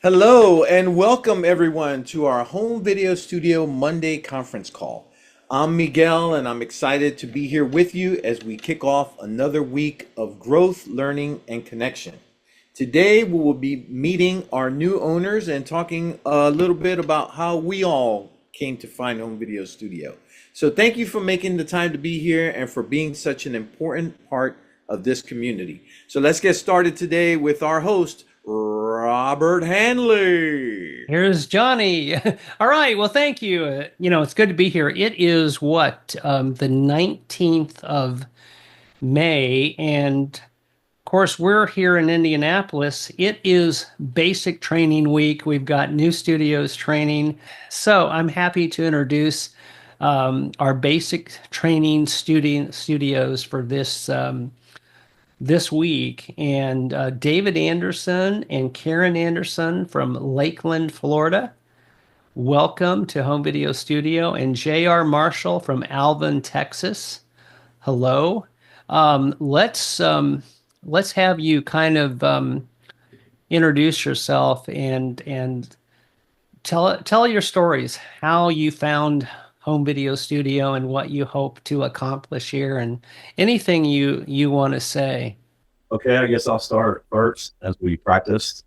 Hello and welcome everyone to our home video studio Monday conference call. I'm Miguel and I'm excited to be here with you as we kick off another week of growth, learning, and connection. Today we will be meeting our new owners and talking a little bit about how we all came to find Home Video Studio. So thank you for making the time to be here and for being such an important part of this community. So let's get started today with our host, Robert Hanley. Here's Johnny. All right. Well, thank you. It's good to be here. It is the 19th of May. And of course, we're here in Indianapolis. It is basic training week. We've got new studios training. So I'm happy to introduce our basic training studios for this week. And David Anderson and Karen Anderson from Lakeland, Florida. Welcome to Home Video Studio. And J.R. Marshall from Alvin, Texas. Hello. Let's have you kind of introduce yourself and tell your stories, how you found Home Video Studio and what you hope to accomplish here, and anything you want to say. Okay, I guess I'll start first as we practiced.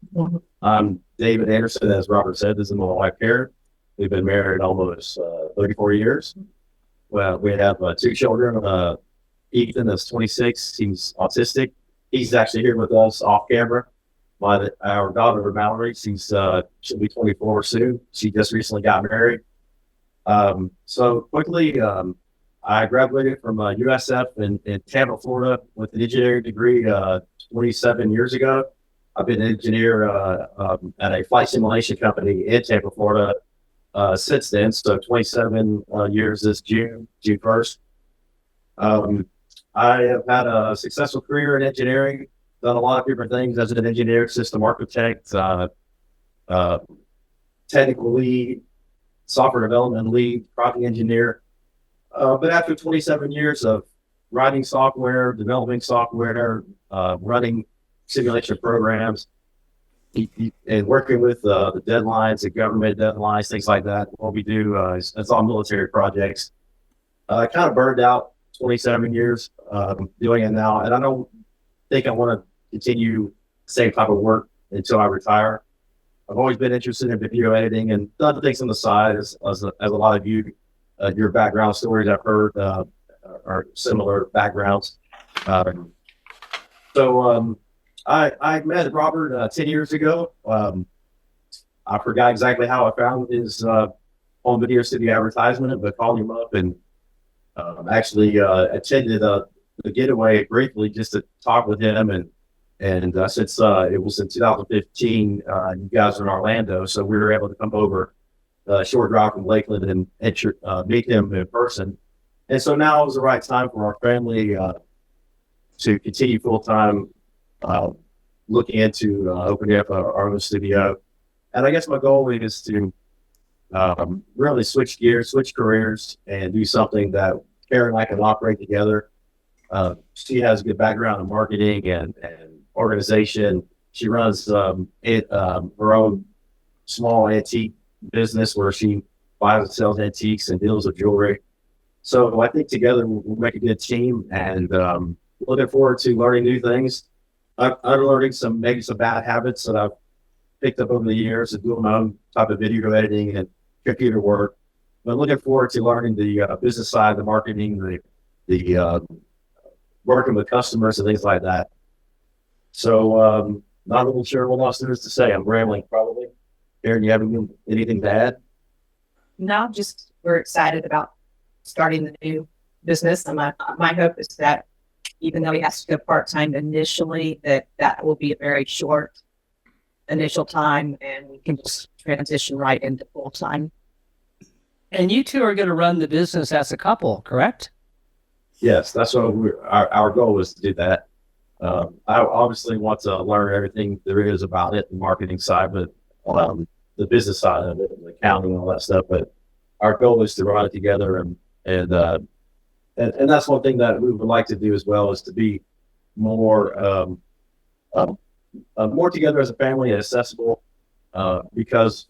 I'm David Anderson, as Robert said. This is my wife, Karen. We've been married almost 34 years. Well, we have two children. Ethan is 26. He's autistic. He's actually here with us off camera. Our daughter, Mallory, she'll be 24 soon. She just recently got married. So quickly, I graduated from USF in Tampa, Florida, with an engineering degree 27 years ago. I've been an engineer at a flight simulation company in Tampa, Florida since then. So 27 years this June 1st. I have had a successful career in engineering, done a lot of different things as an engineer, system architect, technical lead, software development lead, project engineer. But after 27 years of writing software, developing software, running simulation programs, and working with the deadlines, the government deadlines, things like that, what we do is all military projects. I kind of burned out 27 years doing it now, and I don't think I want to continue the same type of work until I retire. I've always been interested in video editing and done things on the side, as a lot of you, your background stories I've heard are similar backgrounds. I met Robert 10 years ago. I forgot exactly how I found his home video studio advertisement, but called him up and actually attended the getaway briefly just to talk with him. And since it was in 2015, you guys were in Orlando, so we were able to come over a short drive from Lakeland and meet him in person. And so now is the right time for our family to continue full-time looking into opening up our own studio. And I guess my goal is to really switch gears, switch careers, and do something that Karen and I can operate together. She has a good background in marketing and organization. She runs her own small antique business where she buys and sells antiques and deals with jewelry. So I think together we'll make a good team, and looking forward to learning new things. I'm learning maybe some bad habits that I've picked up over the years of doing my own type of video editing and computer work. But looking forward to learning the business side, the marketing, the working with customers and things like that. So not really sure what else there is to say. I'm rambling probably. Aaron, you have anything to add? No, just we're excited about starting the new business. And my hope is that even though he has to go part-time initially, that will be a very short initial time and we can just transition right into full-time. And you two are going to run the business as a couple, correct? Yes, that's what our goal is to do that. I obviously want to learn everything there is about it, the marketing side, but the business side of it, and accounting and all that stuff. But our goal is to run it together, and that's one thing that we would like to do as well, is to be more more together as a family and accessible. because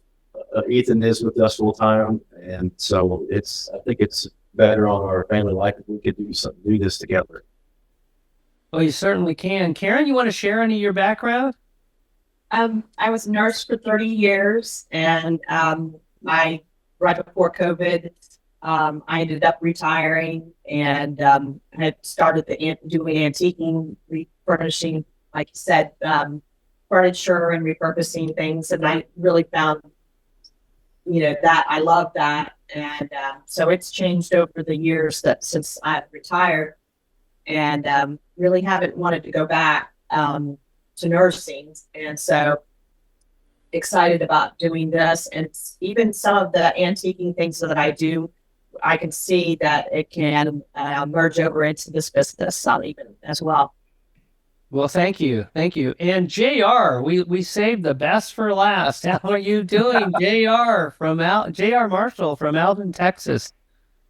Ethan is with us full time, and so I think it's better on our family life if we could do this together. Well, you certainly can. Karen, you want to share any of your background? I was a nurse for 30 years, and right before COVID, I ended up retiring and had started doing antiquing, refurnishing, like you said, furniture and repurposing things. And I really found, that I love that. And so it's changed over the years since I've retired, and really haven't wanted to go back to nursing. And so excited about doing this, and even some of the antiquing things that I do, I can see that it can merge over into this business even as well. Well, thank you. Thank you. And JR, we saved the best for last. How are you doing, JR Marshall from Alvin, Texas?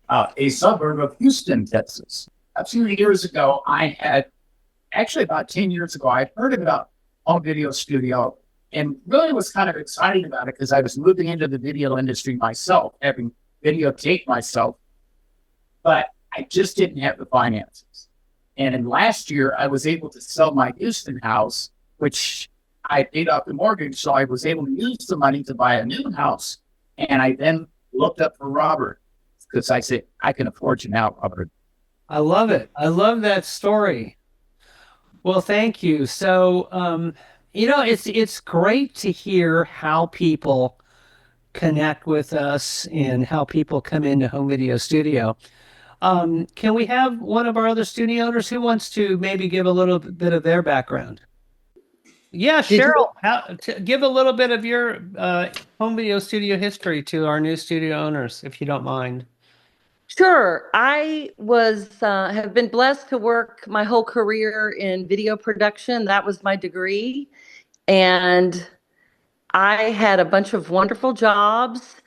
A suburb of Houston, Texas. A few years ago, about 10 years ago, I heard about home video studio and really was kind of excited about it because I was moving into the video industry myself, having videotaped myself, but I just didn't have the finances. And in last year, I was able to sell my Houston house, which I paid off the mortgage, so I was able to use the money to buy a new house. And I then looked up for Robert because I said, I can afford you now, Robert. I love it. I love that story. Well, thank you. So, it's great to hear how people connect with us and how people come into Home Video Studio. Can we have one of our other studio owners who wants to maybe give a little bit of their background? Yeah, Cheryl, give a little bit of your Home Video Studio history to our new studio owners, if you don't mind. Sure. I have been blessed to work my whole career in video production. That was my degree. And I had a bunch of wonderful jobs.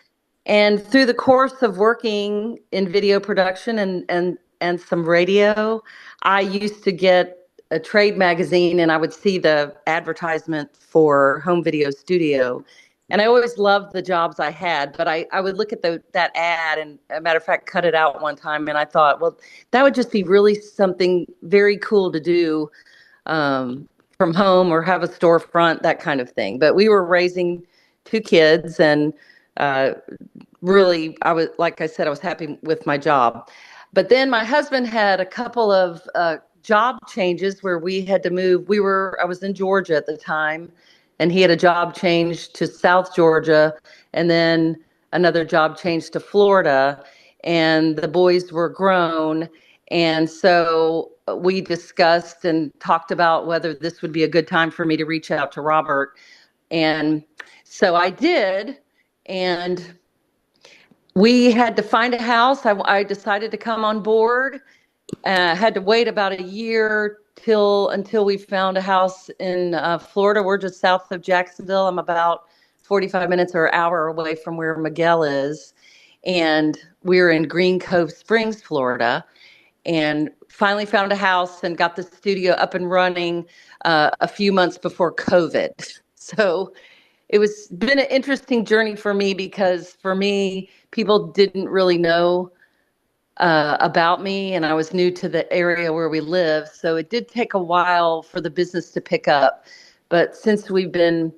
And through the course of working in video production and some radio, I used to get a trade magazine and I would see the advertisement for Home Video Studio. And I always loved the jobs I had, but I would look at that ad and, as a matter of fact, cut it out one time. And I thought, well, that would just be really something very cool to do from home or have a storefront, that kind of thing. But we were raising 2 kids and really, like I said, I was happy with my job. But then my husband had a couple of job changes where we had to move. I was in Georgia at the time, and he had a job change to South Georgia, and then another job change to Florida, and the boys were grown. And so we discussed and talked about whether this would be a good time for me to reach out to Robert. And so I did, and we had to find a house. I decided to come on board. Had to wait about a year until we found a house in Florida. We're just south of Jacksonville. I'm about 45 minutes or an hour away from where Miguel is. And we're in Green Cove Springs, Florida. And finally found a house and got the studio up and running a few months before COVID. So it's been an interesting journey for me because for me, people didn't really know about me, and I was new to the area where we live. So it did take a while for the business to pick up. But since we've been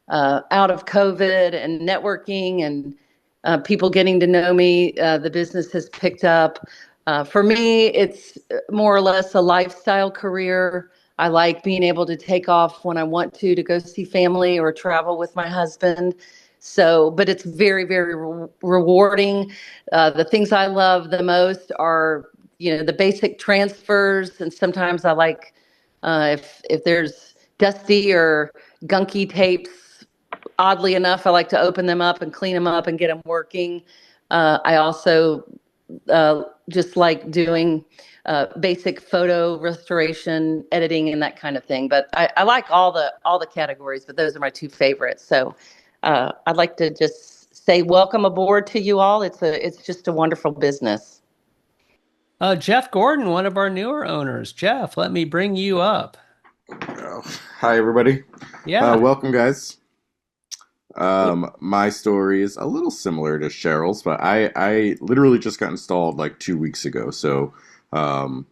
out of COVID and networking and people getting to know me, the business has picked up. For me, it's more or less a lifestyle career. I like being able to take off when I want to go see family or travel with my husband. So, but it's very, very rewarding. The things I love the most are, the basic transfers. And sometimes I like, if there's dusty or gunky tapes, oddly enough, I like to open them up and clean them up and get them working. I also just like doing basic photo restoration, editing, and that kind of thing. But I like all the categories, but those are my 2 favorites. So I'd like to just say welcome aboard to you all. It's just a wonderful business. Jeff Gordon, one of our newer owners. Jeff, let me bring you up. Hi, everybody. Yeah. Welcome, guys. My story is a little similar to Cheryl's, but I literally just got installed like 2 weeks ago. So, um,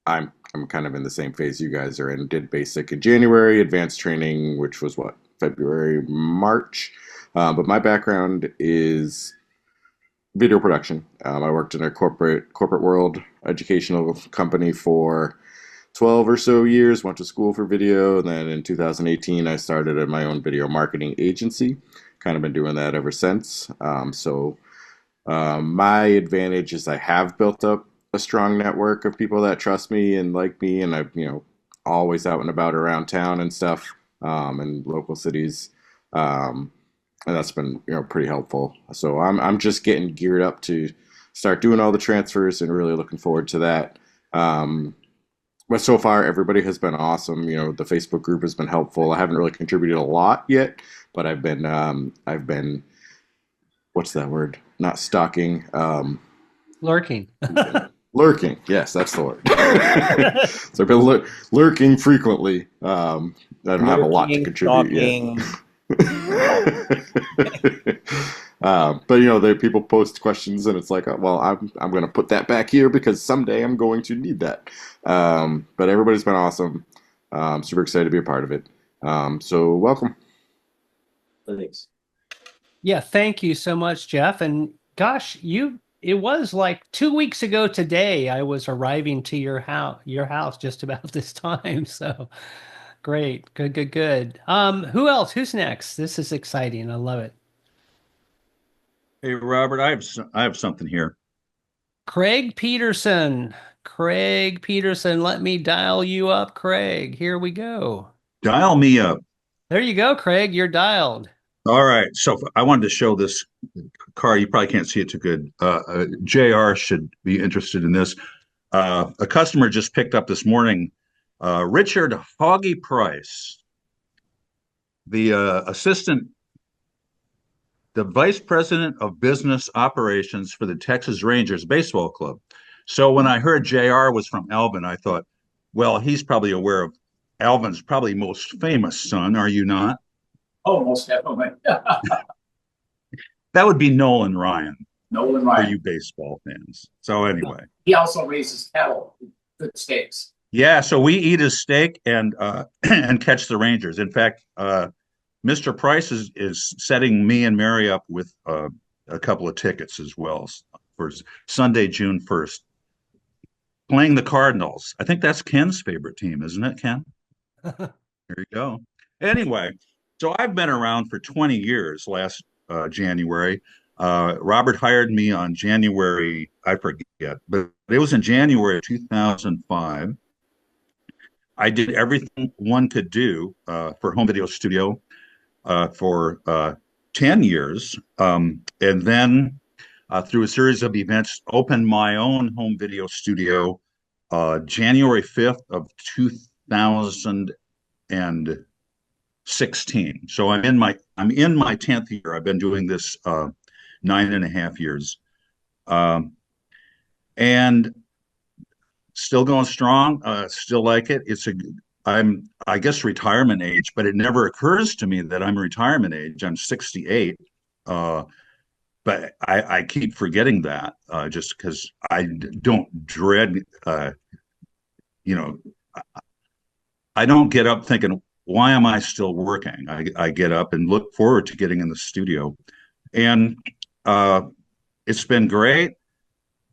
I'm kind of in the same phase you guys are in. Did basic in January, advanced training, which was what, February, March. But my background is video production. I worked in a corporate world educational company for 12 or so years, went to school for video. And then in 2018, I started at my own video marketing agency. Kind of been doing that ever since. My advantage is I have built up a strong network of people that trust me and like me, and I'm, always out and about around town and stuff, in local cities. And that's been, pretty helpful. So I'm just getting geared up to start doing all the transfers and really looking forward to that. But so far, everybody has been awesome. The Facebook group has been helpful. I haven't really contributed a lot yet, but I've been, what's that word? Not stalking. Lurking. Lurking. Yes, that's the word. So I've been lurking frequently. I don't have a lot to contribute yet. But people post questions, and it's like, well, I'm going to put that back here because someday I'm going to need that. But everybody's been awesome. Super excited to be a part of it. So welcome. Thanks. Yeah, thank you so much, Jeff. And gosh, it was like 2 weeks ago today I was arriving to your house just about this time. So great. Good. Who else? Who's next? This is exciting. I love it. Hey, Robert, I have something here. Craig Peterson. Let me dial you up, Craig. Here we go. Dial me up. There you go, Craig. You're dialed. All right. So I wanted to show this car. You probably can't see it too good. JR should be interested in this. A customer just picked up this morning, Richard Hoggy Price, the vice president of business operations for the Texas Rangers baseball club. So when I heard JR was from Alvin, I thought, well, he's probably aware of Alvin's probably most famous son, are you not? Oh, most definitely. That would be Nolan Ryan. Nolan For Ryan. you baseball fans. So anyway. He also raises cattle, good steaks. Yeah, so we eat his steak and and catch the Rangers. In fact, Mr. Price is setting me and Mary up with a couple of tickets as well for Sunday, June 1st. Playing the Cardinals. I think that's Ken's favorite team, isn't it, Ken? There you go. Anyway, so I've been around for 20 years last January. Robert hired me on January, I forget, but it was in January of 2005. I did everything one could do for home video studio for 10 years. And then through a series of events, opened my own home video studio January 5th of 2016. So I'm in my 10th year. I've been doing this 9.5 years. And still going strong, still like it. I'm, I guess, retirement age, but it never occurs to me that I'm retirement age. I'm 68. But I keep forgetting that just because I don't dread, I don't get up thinking, why am I still working? I get up and look forward to getting in the studio. And it's been great.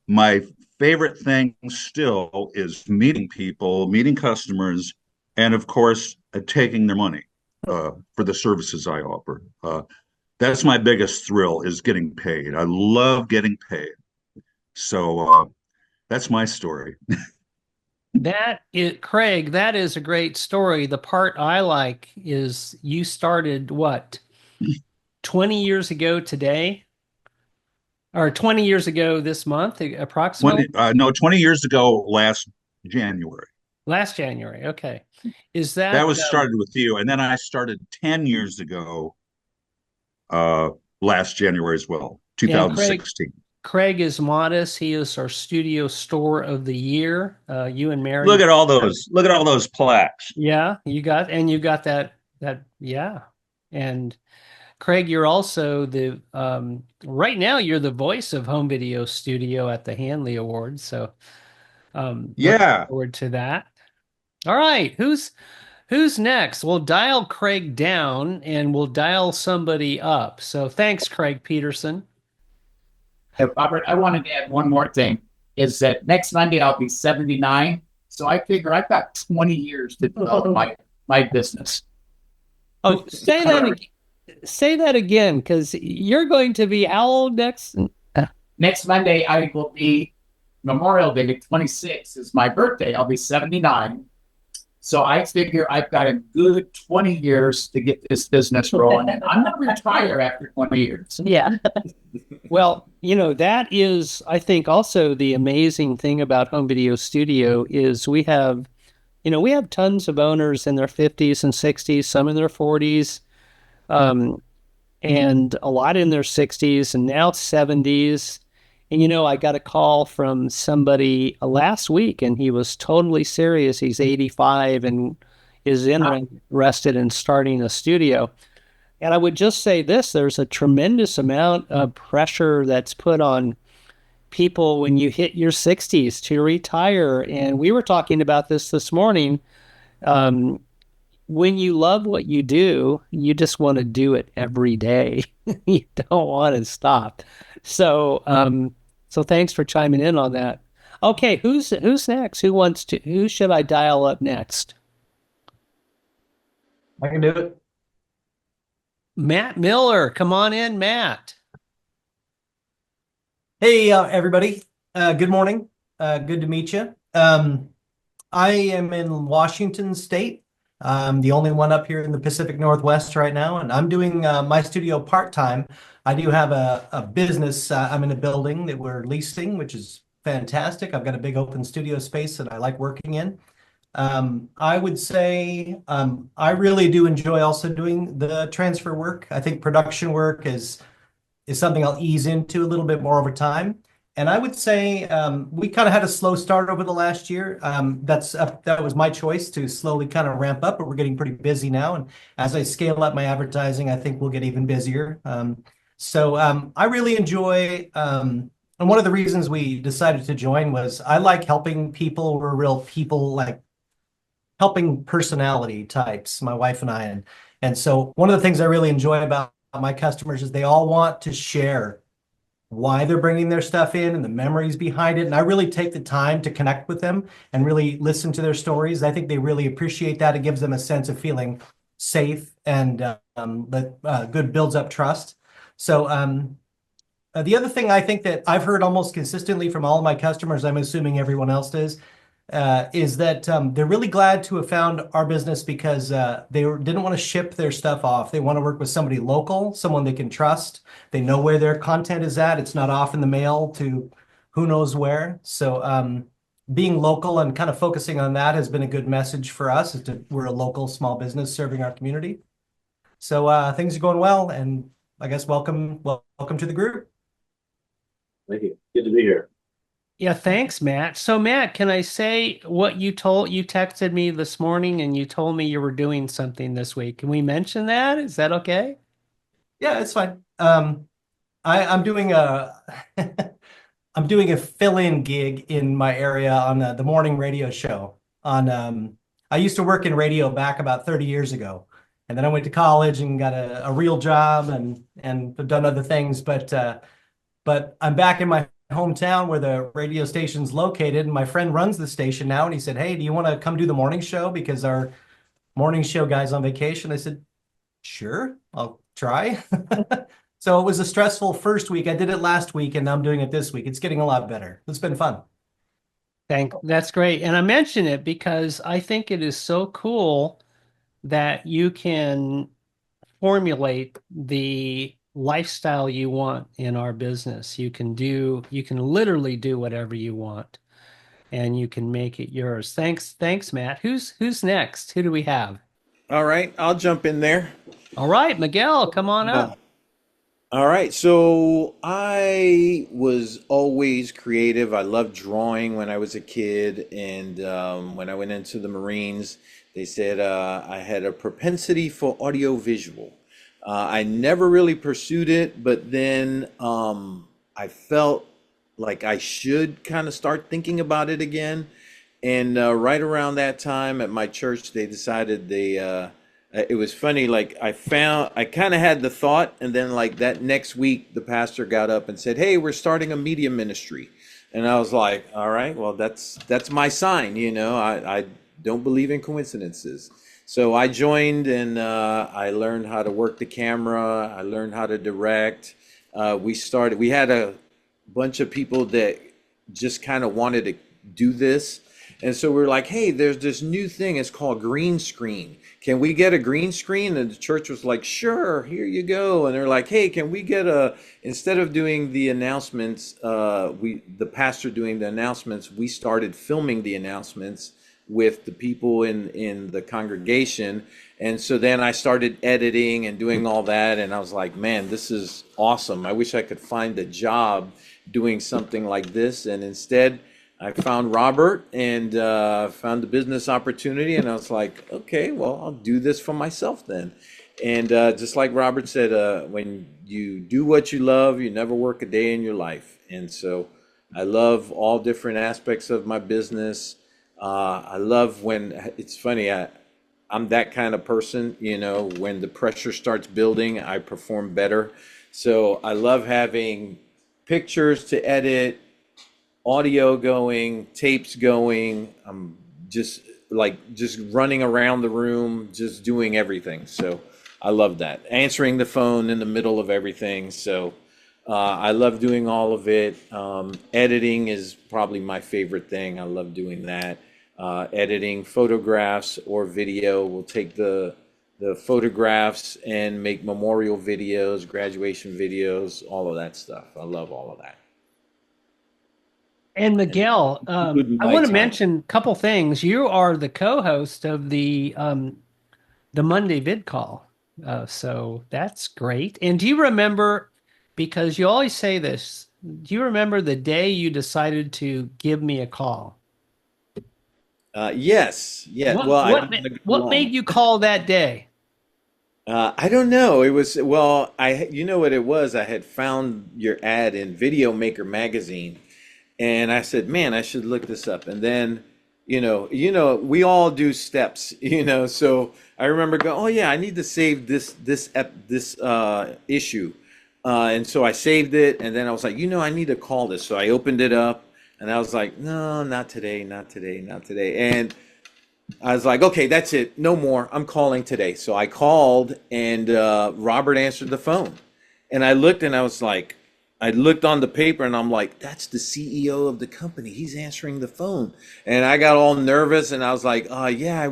My favorite thing still is meeting people, meeting customers, and of course, taking their money for the services I offer. That's my biggest thrill, is getting paid. I love getting paid. So that's my story. Craig, that is a great story. The part I like is you started what, 20 years ago today? Or 20 years ago this month, approximately? 20 years ago last January. Last January, okay. Is that... That was started with you, and then I started 10 years ago last January as well, 2016. Craig is modest. He is our studio store of the year. You and Mary. Look at all those plaques. Yeah, you got that, yeah. And Craig, you're also the right now you're the voice of Home Video Studio at the Hanley Awards. So looking Yeah. forward to that. All right, who's next? We'll dial Craig down and we'll dial somebody up. So thanks, Craig Peterson. Hey, Robert, I wanted to add one more thing. Is that next Monday I'll be 79. So I figure I've got 20 years to develop my business. Oh, say that again, because you're going to be how old next? Next Monday I will be Memorial Day, 26 is my birthday. I'll be 79. So I figure I've got a good 20 years to get this business rolling. And I'm going to retire after 20 years. Yeah. Well, that is, I think, also the amazing thing about Home Video Studio is we have tons of owners in their 50s and 60s, some in their 40s, and a lot in their 60s and now 70s. And, I got a call from somebody last week, and he was totally serious. He's 85 and is interested in starting a studio. And I would just say this, there's a tremendous amount of pressure that's put on people when you hit your 60s to retire. And we were talking about this morning. When you love what you do, you just want to do it every day. You don't want to stop. So thanks for chiming in on that. Okay, who's next? Who should I dial up next? I can do it. Matt Miller, come on in, Matt. Hey, everybody. Good morning. Good to meet you. I am in Washington State. I'm the only one up here in the Pacific Northwest right now, and I'm doing my studio part-time. I do have a business. I'm in a building that we're leasing, which is fantastic. I've got a big open studio space that I like working in. I would say I really do enjoy also doing the transfer work. I think production work is something I'll ease into a little bit more over time. And I would say we kind of had a slow start over the last year. That was my choice to slowly kind of ramp up, but we're getting pretty busy now. And as I scale up my advertising, I think we'll get even busier. So I really enjoy, and one of the reasons we decided to join was I like helping people. We're real people, like helping personality types, my wife and I. And so one of the things I really enjoy about my customers is they all want to share why they're bringing their stuff in and the memories behind it. And I really take the time to connect with them and really listen to their stories. I think they really appreciate that. It gives them a sense of feeling safe, and that good builds up trust. So the other thing I think that I've heard almost consistently from all of my customers, I'm assuming everyone else does, is that they're really glad to have found our business because they didn't want to ship their stuff off. They want to work with somebody local, someone they can trust. They know where their content is at. It's not off in the mail to who knows where. So being local and kind of focusing on that has been a good message for us. We're a local small business serving our community. So things are going well, and I guess welcome to the group. Thank you. Good to be here. Yeah, thanks, Matt. So, Matt, can I say what you texted me this morning and you told me you were doing something this week? Can we mention that? Is that okay? Yeah, it's fine. I'm doing a I'm doing a fill-in gig in my area on the morning radio show. I used to work in radio back about 30 years ago, and then I went to college and got a real job and have done other things. But I'm back in my hometown where the radio station's located, and my friend runs the station now, and he said, "Hey, do you want to come do the morning show because our morning show guy's on vacation?" I said, "Sure, I'll try." So it was a stressful first week. I did it last week, and now I'm doing it this week. It's getting a lot better. It's been fun. That's great. And I mention it because I think it is so cool that you can formulate the lifestyle you want in our business. You can literally do whatever you want, and you can make it yours. Thanks, Matt. Who's next? Who do we have? All right, I'll jump in there. All right, Miguel, come on up. All right, so I was always creative. I loved drawing when I was a kid, and when I went into the Marines, they said I had a propensity for audio visual. I never really pursued it, but then I felt like I should kind of start thinking about it again. And right around that time at my church, they decided it was funny. Like I kind of had the thought, and then like that next week, the pastor got up and said, "Hey, we're starting a media ministry." And I was like, "All right, well, that's my sign, you know. I don't believe in coincidences." So I joined, and I learned how to work the camera. I learned how to direct. We had a bunch of people that just kind of wanted to do this. And so we're like, hey, there's this new thing. It's called green screen. Can we get a green screen? And the church was like, sure, here you go. And they're like, hey, can we get instead of doing the announcements, the pastor doing the announcements, we started filming the announcements with the people in the congregation. And so then I started editing and doing all that. And I was like, man, this is awesome. I wish I could find a job doing something like this. And instead, I found Robert and found the business opportunity. And I was like, okay, well, I'll do this for myself then. And just like Robert said, when you do what you love, you never work a day in your life. And so I love all different aspects of my business. I love when it's funny. I'm that kind of person, you know, when the pressure starts building, I perform better. So I love having pictures to edit, audio going, tapes going. I'm just running around the room, just doing everything. So I love that. Answering the phone in the middle of everything. So I love doing all of it. Editing is probably my favorite thing. I love doing that. Editing photographs or video. We'll take the photographs and make memorial videos, graduation videos, all of that stuff. I love all of that. And Miguel, I want to mention a couple things. You are the co-host of the Monday vid call. So that's great. And do you remember, because you always say this, do you remember the day you decided to give me a call? Yes. Yeah. What made you call that day? I don't know. It was, well, you know what it was? I had found your ad in Video Maker magazine, and I said, man, I should look this up. And then, we all do steps, so I remember going, oh yeah, I need to save this issue. And so I saved it, and then I was like, I need to call this. So I opened it up, and I was like, no, not today, not today, not today. And I was like, okay, that's it. No more. I'm calling today. So I called, and Robert answered the phone. And I looked, and I looked on the paper, and I'm like, that's the CEO of the company. He's answering the phone. And I got all nervous, and I was like, yeah, I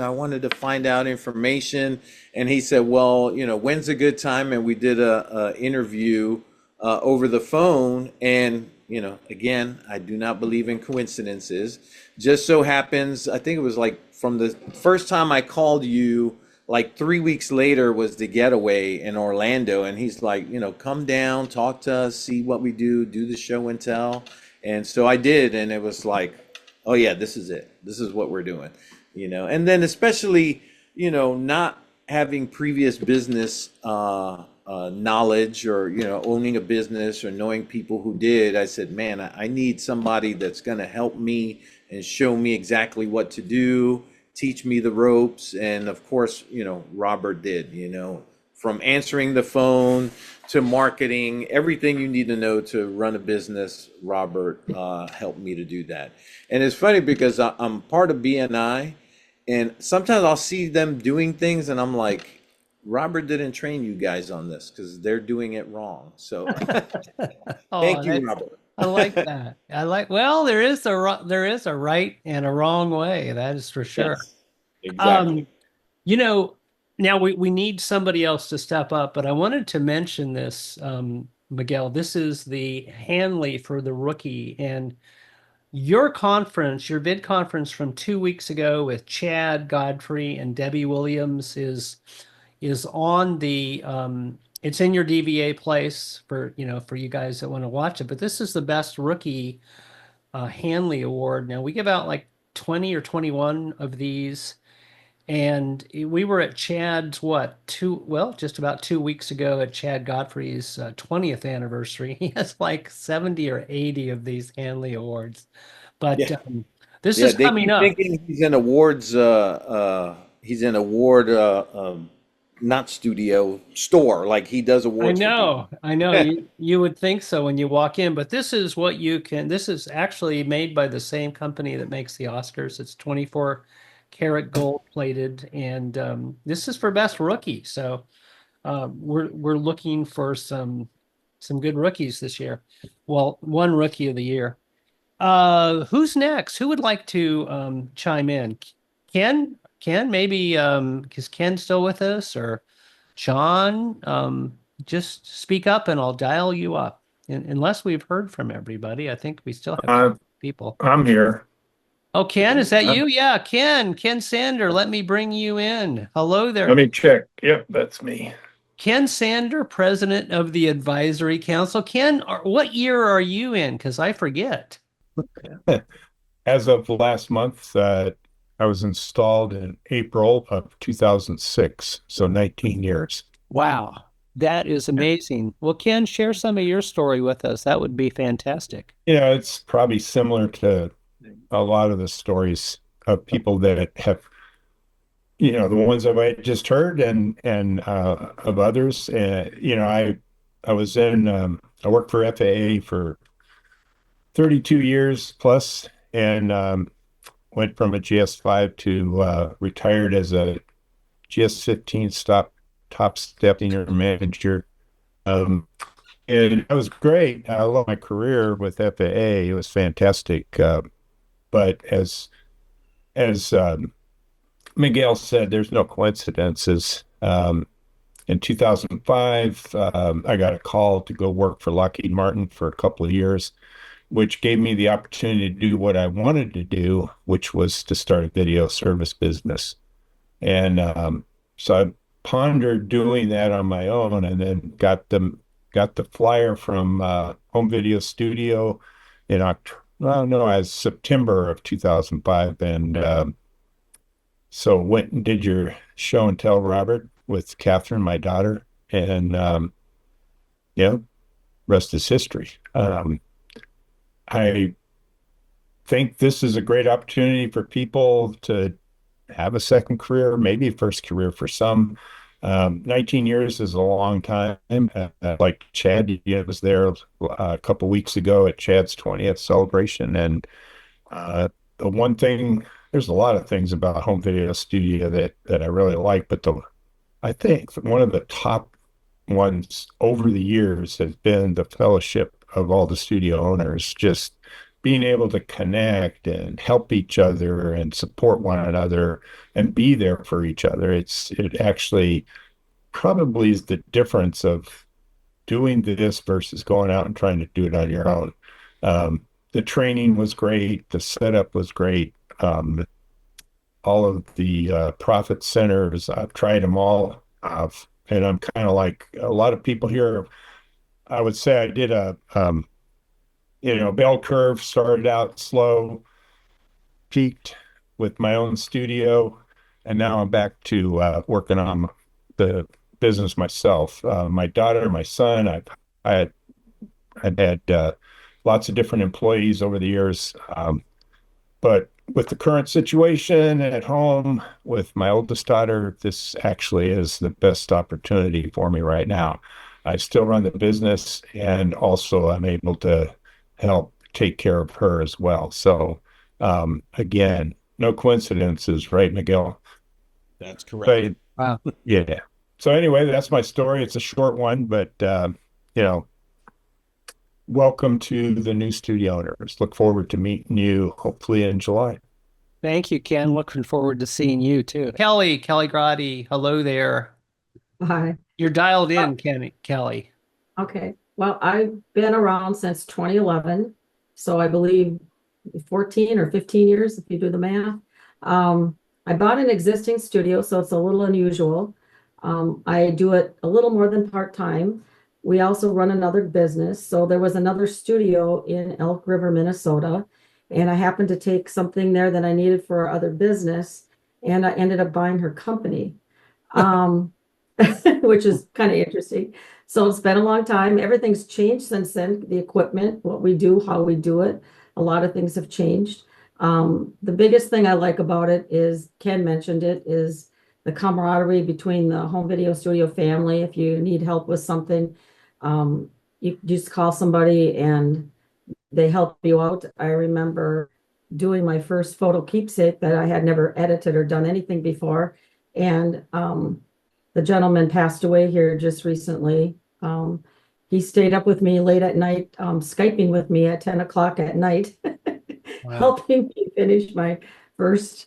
wanted to find out information. And he said, well, when's a good time? And we did a interview over the phone. And again, I do not believe in coincidences. Just so happens, I think it was like from the first time I called you, like 3 weeks later was the getaway in Orlando. And he's like, come down, talk to us, see what we do the show and tell. And so I did. And it was like, oh yeah, this is it. This is what we're doing, and then especially, not having previous business knowledge or owning a business or knowing people who did. I said, man, I need somebody that's going to help me and show me exactly what to do, teach me the ropes. And of course, Robert did, from answering the phone to marketing, everything you need to know to run a business. Robert helped me to do that. And it's funny because I'm part of BNI, and sometimes I'll see them doing things and I'm like, Robert didn't train you guys on this because they're doing it wrong. So thank you, Robert. I like that. Well, there is a right and a wrong way. That is for sure. Yes, exactly. Now we need somebody else to step up, but I wanted to mention this, Miguel. This is the Hanley for the rookie, and your vid conference from 2 weeks ago with Chad Godfrey and Debbie Williams is on the it's in your DVA place for you guys that want to watch it. But this is the best rookie Hanley Award. Now we give out like 20 or 21 of these, And we were at Chad's, just about 2 weeks ago at Chad Godfrey's 20th anniversary. He has like 70 or 80 of these Hanley Awards. But Yeah. this Yeah, is they coming keep up. thinking he's an award not studio store, like he does awards for people. I know. You would think so when you walk in, but this is what you can. This is actually made by the same company that makes the Oscars. It's 24 karat gold plated, and this is for best rookie. So we're looking for some good rookies this year. Well, one rookie of the year. Who's next? Who would like to chime in? Ken, maybe is Ken still with us, or John? Just speak up and I'll dial you up. Unless we've heard from everybody, I think we still have people. I'm here. Oh, Ken, is that you? Yeah, Ken Sander, let me bring you in. Hello there. Let me check. Yep, that's me. Ken Sander, president of the advisory council. Ken, what year are you in? Because I forget. As of last month, I was installed in April of 2006, so 19 years. Wow, that is amazing. Well, Ken, share some of your story with us. That would be fantastic. It's probably similar to a lot of the stories of people that have, the ones that I just heard and of others. I was I worked for FAA for 32 years plus, and went from a GS5 to retired as a GS15 top step senior manager. And it was great. I love my career with FAA. It was fantastic. But as Miguel said, there's no coincidences. In 2005, I got a call to go work for Lockheed Martin for a couple of years, which gave me the opportunity to do what I wanted to do, which was to start a video service business. And so I pondered doing that on my own, and then got the flyer from Home Video Studio in as September of 2005, and so went and did your show and tell, Robert, with Catherine, my daughter, and rest is history. I think this is a great opportunity for people to have a second career, maybe a first career for some. 19 years is a long time. Like Chad, was there a couple weeks ago at Chad's 20th celebration. And the one thing, there's a lot of things about Home Video Studio that I really like, but I think one of the top ones over the years has been the fellowship of all the studio owners, just being able to connect and help each other and support one another and be there for each other. It actually probably is the difference of doing this versus going out and trying to do it on your own. The training was great. The setup was great. All of the profit centers, I've tried them all. And I'm kind of like a lot of people here. I would say I did a bell curve, started out slow, peaked with my own studio, and now I'm back to working on the business myself. My daughter, my son, I've had lots of different employees over the years, but with the current situation at home with my oldest daughter, this actually is the best opportunity for me right now. I still run the business, and also I'm able to help take care of her as well. So, again, no coincidences, right, Miguel? That's correct. Wow. Yeah. So anyway, that's my story. It's a short one, but welcome to the new studio owners. Look forward to meeting you hopefully in July. Thank you, Ken. Looking forward to seeing you too. Kelly Grotti, hello there. Hi. You're dialed in, Kelly. Okay. Well, I've been around since 2011, so I believe 14 or 15 years if you do the math. I bought an existing studio, so it's a little unusual. I do it a little more than part-time. We also run another business. So there was another studio in Elk River, Minnesota, and I happened to take something there that I needed for our other business. and I ended up buying her company, um, which is kind of interesting. So it's been a long time. Everything's changed since then. The equipment, what we do, how we do it, a lot of things have changed. The biggest thing I like about it is, Ken mentioned it, is the camaraderie between the home video studio family. If you need help with something, you just call somebody and they help you out. I remember doing my first photo keepsake that I had never edited or done anything before. And the gentleman passed away here just recently. He stayed up with me late at night, Skyping with me at 10 o'clock at night, Wow. helping me finish my first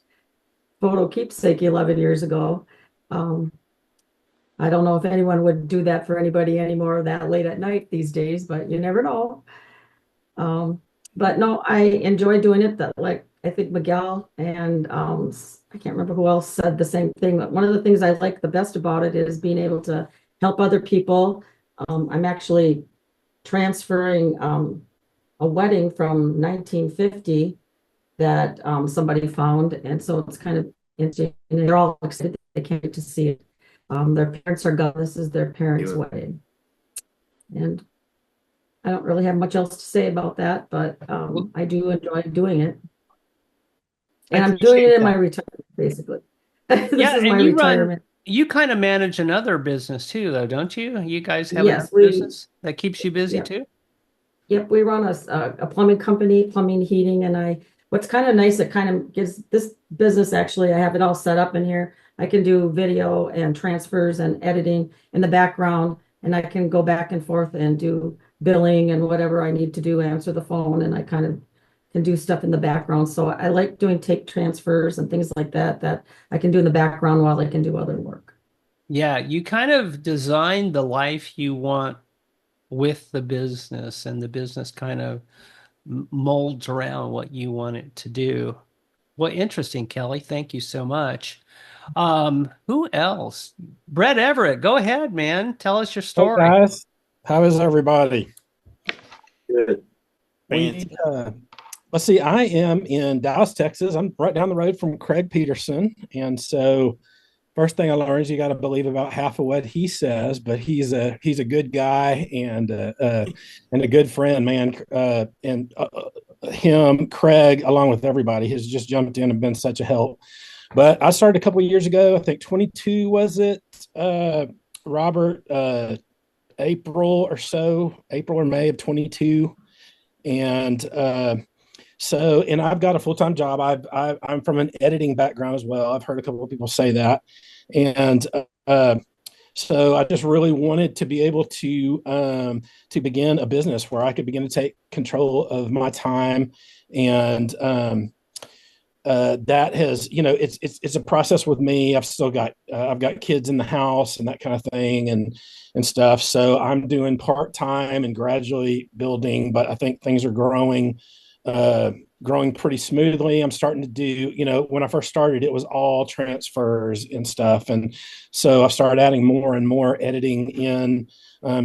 photo keepsake 11 years ago. I don't know if anyone would do that for anybody anymore that late at night these days, but you never know. But no, I enjoy doing it. That, like, I think Miguel and I can't remember who else said the same thing, but one of the things I like the best about it is being able to help other people. I'm actually transferring a wedding from 1950 that somebody found, and so it's kind of interesting. And they're all excited they came to see it. Their parents are gone. This is their parents' wedding, and I don't really have much else to say about that, but I do enjoy doing it. And I'm doing it in my retirement, basically. This is my retirement. You kind of manage another business too, though, don't you? You guys have Yes, a business that keeps you busy too? Yep, we run a plumbing company, plumbing, heating, and what's kind of nice, it kind of gives this business, actually, I have it all set up in here. I can do video and transfers and editing in the background, and I can go back and forth and do billing and whatever I need to do, answer the phone, and I kind of can do stuff in the background. So I like doing tape transfers and things like that that I can do in the background while I can do other work. Yeah, you kind of design the life you want with the business, and the business kind of molds around what you want it to do. Well, interesting, Kelly. Thank you so much. Who else? Brett Everett, go ahead, man. Tell us your story. Hey guys, how is everybody? Good. Let's see, I am in Dallas, Texas. I'm right down the road from Craig Peterson. And so first thing I learned is you got to believe about half of what he says, but he's a good guy and a good friend, man. Him, Craig, along with everybody, has just jumped in and been such a help. But I started a couple of years ago, I think 22 was it, Robert, April or May of 22. And and I've got a full-time job. I'm from an editing background as well. I've heard a couple of people say that. And so I just really wanted to be able to begin a business where I could begin to take control of my time. And that has, it's a process with me. I've got kids in the house and that kind of thing and stuff. So I'm doing part-time and gradually building, but I think things are growing pretty smoothly. I'm starting to do, when I first started, it was all transfers and stuff. And so I've started adding more and more editing in,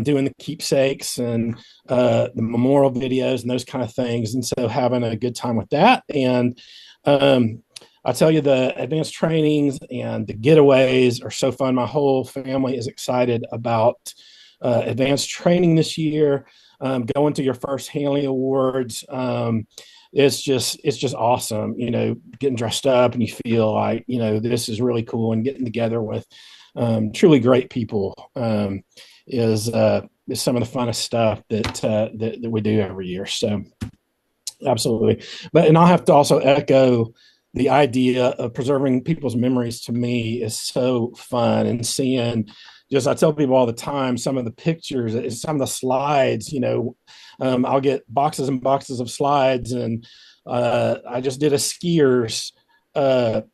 doing the keepsakes and the memorial videos and those kind of things. And so having a good time with that. And I tell you, the advanced trainings and the getaways are so fun. My whole family is excited about advanced training this year. Going to your first Hanley Awards. It's just awesome, getting dressed up and you feel like, this is really cool, and getting together with truly great people is some of the funnest stuff that we do every year. So absolutely. And I'll have to also echo the idea of preserving people's memories. To me is so fun, and seeing, I tell people all the time, some of the pictures, some of the slides, I'll get boxes and boxes of slides. And I just did a skier's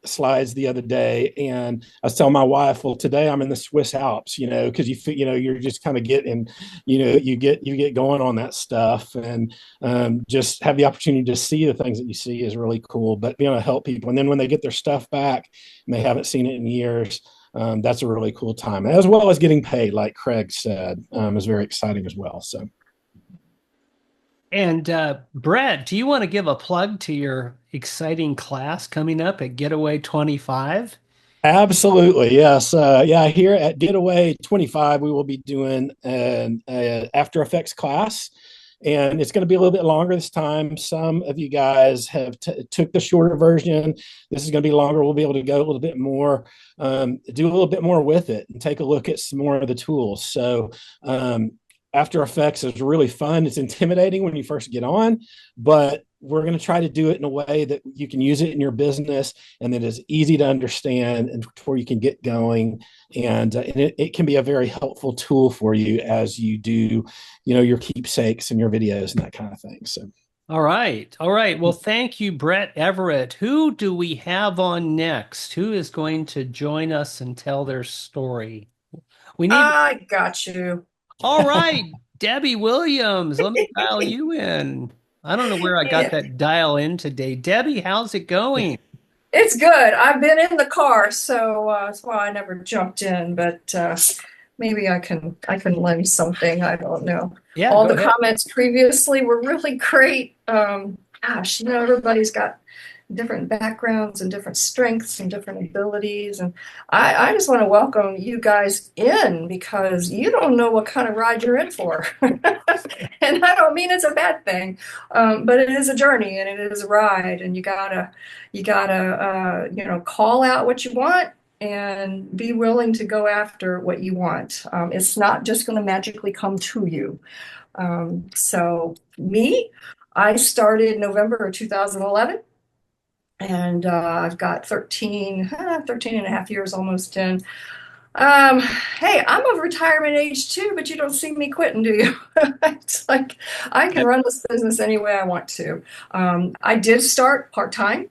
slides the other day. And I was telling my wife, well, today I'm in the Swiss Alps, because you're just kind of getting, you get going on that stuff, and just have the opportunity to see the things that you see is really cool. But being able to help people, and then when they get their stuff back and they haven't seen it in years, that's a really cool time, as well as getting paid, like Craig said, is very exciting as well. So. And Brett, do you want to give a plug to your exciting class coming up at Getaway 25? Absolutely, yes. Yeah, here at Getaway 25, we will be doing an After Effects class, and it's going to be a little bit longer this time. Some of you guys have took the shorter version. This is going to be longer. We'll be able to go a little bit more, do a little bit more with it, and take a look at some more of the tools. So, After Effects is really fun. It's intimidating when you first get on, but we're going to try to do it in a way that you can use it in your business and that is easy to understand and where you can get going. And it can be a very helpful tool for you as you do, your keepsakes and your videos and that kind of thing. So. All right. All right. Well, thank you, Brett Everett. Who do we have on next? Who is going to join us and tell their story? I got you. All right, Debbie Williams. Let me dial you in. I don't know where I got that dial in today. Debbie, how's it going? It's good. I've been in the car, so that's why I never jumped in. But maybe I can lend something. I don't know. Yeah, all go the ahead. comments previously were really great. Gosh, everybody's got different backgrounds and different strengths and different abilities, and I just want to welcome you guys in because you don't know what kind of ride you're in for. And I don't mean it's a bad thing, but it is a journey and it is a ride, and you gotta call out what you want and be willing to go after what you want. It's not just going to magically come to you. So me, I started November of 2011. And I've got 13 and a half years almost in. Hey, I'm of retirement age too, but you don't see me quitting, do you? It's like I can run this business any way I want to. I did start part-time,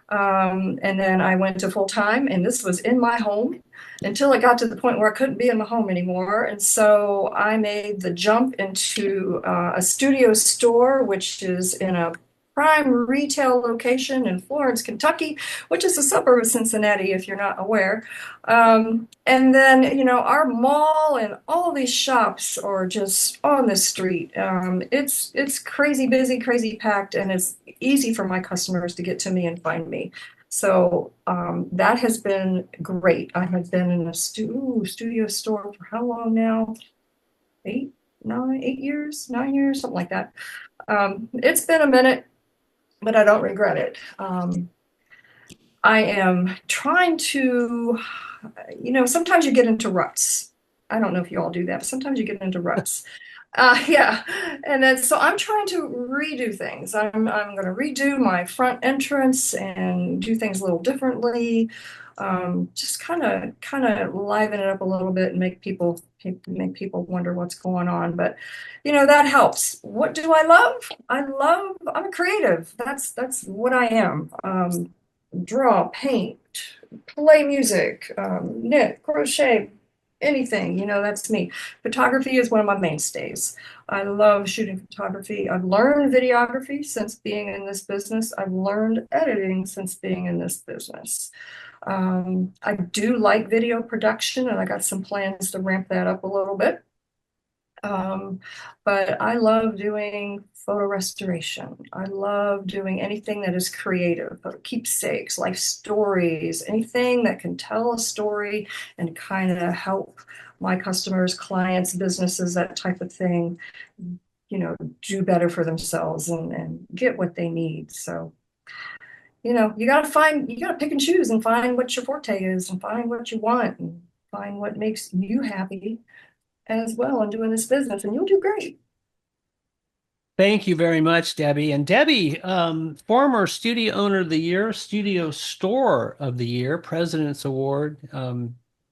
and then I went to full-time, and this was in my home until it got to the point where I couldn't be in my home anymore. And so I made the jump into a studio store, which is in a prime retail location in Florence, Kentucky, which is a suburb of Cincinnati, if you're not aware. And then, our mall and all these shops are just on the street. It's crazy busy, crazy packed, and it's easy for my customers to get to me and find me. So that has been great. I have been in a studio store for how long now? 8 years, 9 years, something like that. It's been a minute, but I don't regret it. I am trying to, sometimes you get into ruts. I don't know if you all do that, but sometimes you get into ruts. Yeah. And then, so I'm trying to redo things. I'm going to redo my front entrance and do things a little differently. Just kind of liven it up a little bit and make people wonder what's going on. But that helps. What do I love? I'm a creative. That's what I am. Draw, paint, play music, knit, crochet, anything, that's me. Photography is one of my mainstays. I love shooting photography. I've learned videography since being in this business. I've learned editing since being in this business. I do like video production, and I got some plans to ramp that up a little bit. But I love doing photo restoration. I love doing anything that is creative, keepsakes, life stories, anything that can tell a story and kind of help my customers, clients, businesses, that type of thing, do better for themselves and get what they need. So, you got to pick and choose and find what your forte is and find what you want and find what makes you happy as well in doing this business, and you'll do great. Thank you very much, Debbie. And Debbie, former Studio Owner of the Year, Studio Store of the Year, President's Award.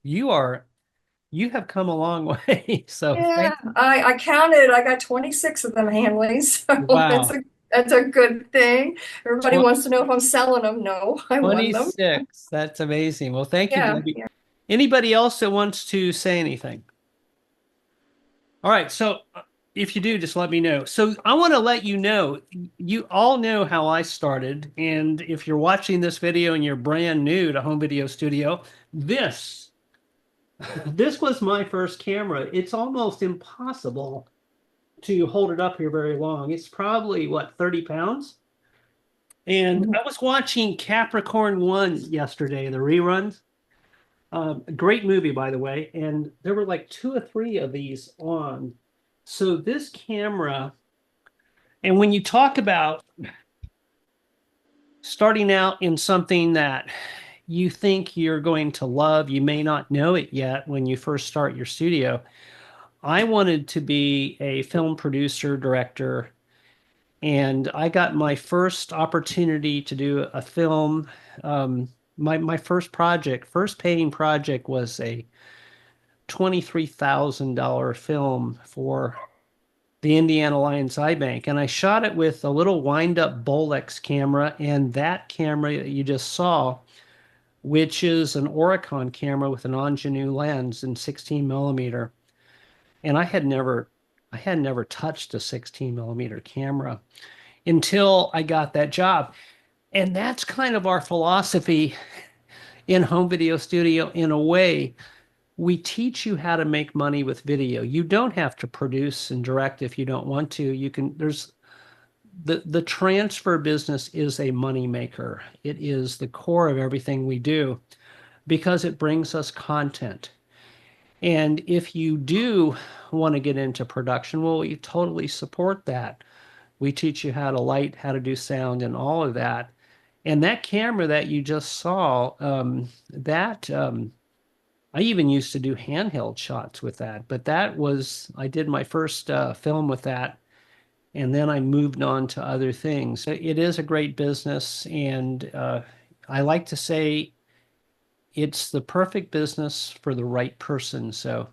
You have come a long way. So yeah, I counted. I got 26 of them Hanleys. So wow. That's a good thing. Everybody wants to know if I'm selling them. No, I won them. 26. That's amazing. Well, thank you, Debbie. Yeah. Anybody else that wants to say anything? All right. So if you do, just let me know. So I want to let you know, you all know how I started. And if you're watching this video and you're brand new to home video studio, this was my first camera. It's almost impossible to hold it up here very long. It's probably, what, 30 pounds? And I was watching Capricorn 1 yesterday, the reruns. A great movie, by the way. And there were like 2 or 3 of these on. So this camera, and when you talk about starting out in something that you think you're going to love, you may not know it yet when you first start your studio. I wanted to be a film producer, director, and I got my first opportunity to do a film. My first paying project was a $23,000 film for the Indiana Lions Eye Bank, and I shot it with a little wind-up Bolex camera, and that camera that you just saw, which is an Oricon camera with an ingenue lens in 16 millimeter. And I had never touched a 16 millimeter camera until I got that job. And that's kind of our philosophy in home video studio. In a way, we teach you how to make money with video. You don't have to produce and direct if you don't want to. You can, there's the transfer business is a money maker. It is the core of everything we do because it brings us content. And if you do want to get into production, well, we totally support that. We teach you how to light, how to do sound, and all of that. And that camera that you just saw, I even used to do handheld shots with that. But I did my first film with that, and then I moved on to other things. It is a great business, and I like to say it's the perfect business for the right person. So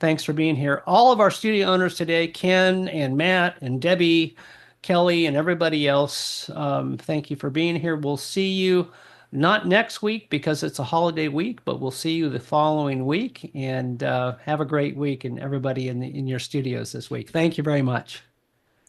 thanks for being here. All of our studio owners today, Ken and Matt and Debbie, Kelly, and everybody else, thank you for being here. We'll see you not next week because it's a holiday week, but we'll see you the following week. And have a great week, and everybody in your studios this week. Thank you very much.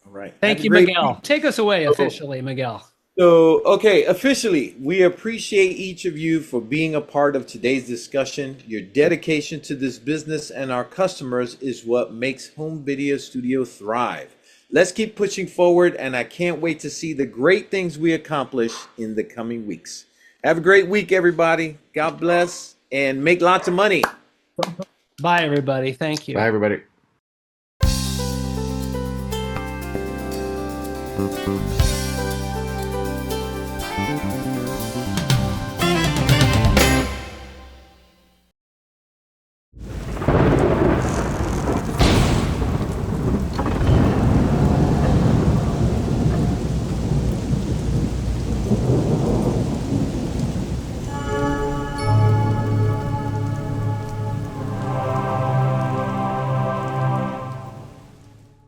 All right. Thank you, Miguel. Take us away officially, Miguel. So, okay, officially, we appreciate each of you for being a part of today's discussion. Your dedication to this business and our customers is what makes Home Video Studio thrive. Let's keep pushing forward, and I can't wait to see the great things we accomplish in the coming weeks. Have a great week, everybody. God bless, and make lots of money. Bye, everybody. Thank you. Bye, everybody.